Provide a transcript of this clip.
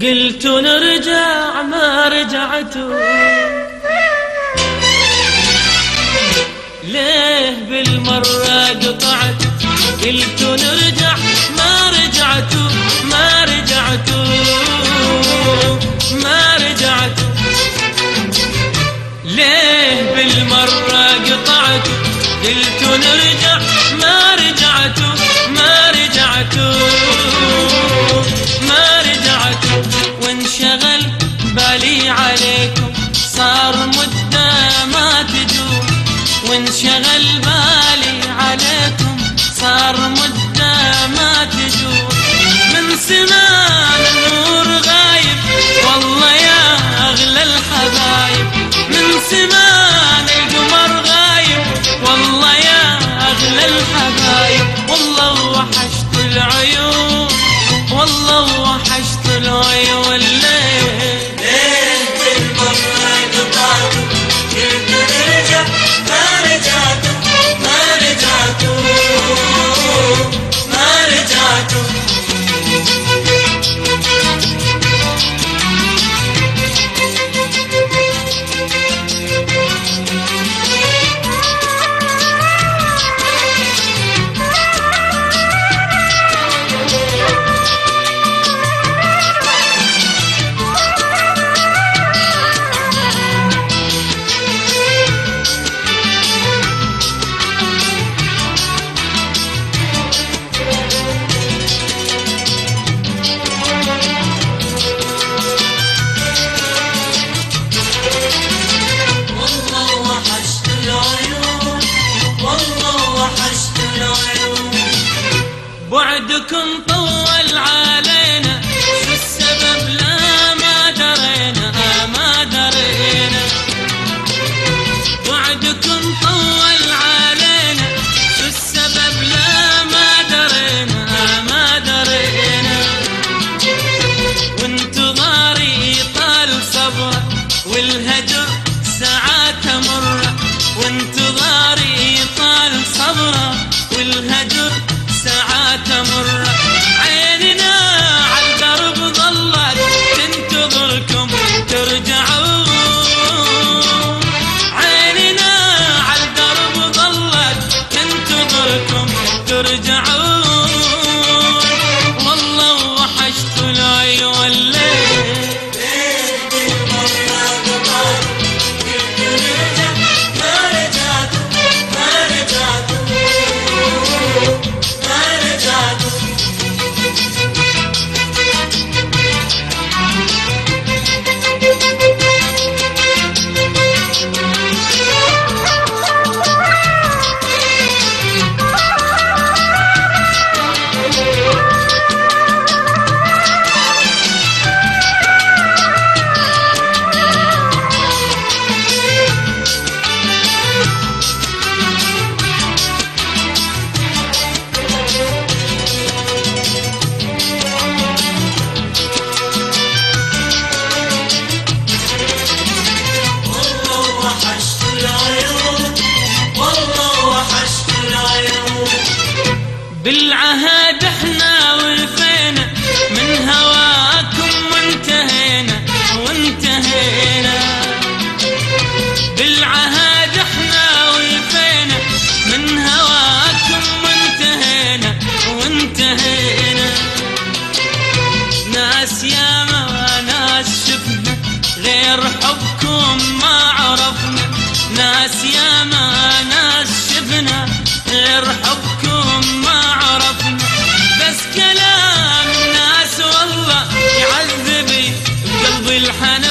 قلت نرجع ما رجعتوا، ليه بالمرة قطعت؟ قلت نرجع ما رجعتوا، ما رجعتوا، ما رجعتوا، ليه بالمرة قطعت؟ قلت نرجع ما رجعتوا، ما رجعتوا، ما رجعتوا، وانشغل بالي عليكم صار مدة ما تجوا، وانشغل بالي عليكم صار مدة ما تجوا، من زمان النور غايب والله يا أغلى الحبايب، من زمان القمر غايب والله يا أغلى الحبايب، والله وحشت العيون، والله وحشت العيون، ليه بالمرة قطعتوا؟ قلت نرجع ما رجعتوا، ما رجعتوا، ما رجعتوا. بعدكم طول علينا شو السبب؟ لا ما درينا، ما درينا، بعدكم طول علينا شو السبب؟ لا ما درينا، ما درينا، وانتظاري طال صبره والهجر ساعات مره، وانتظاري طال صبره والهجر ساعات مرة، عيننا عالدرب ظلت تنتظركم ترجعون، عيننا عالدرب ظلت تنتظركم ترجعون، والله وحشت العيون، ليه بالمرة قطعتوا؟ قلت نرجع ما رجعتوا، ما رجعتوا، ما رجعتوا. بالعهد احنا وفينا من هواكم وانتهينا، وانتهينا، بالعهد احنا وفينا من هواكم وانتهينا، وانتهينا، ناس ياما ناس شفنا غير حبكم ما عرفنا، ناس ياما ناس شفنا غير حبكم ما عرفنا، بس كلام الناس والله يعذبي قلبي الحنان.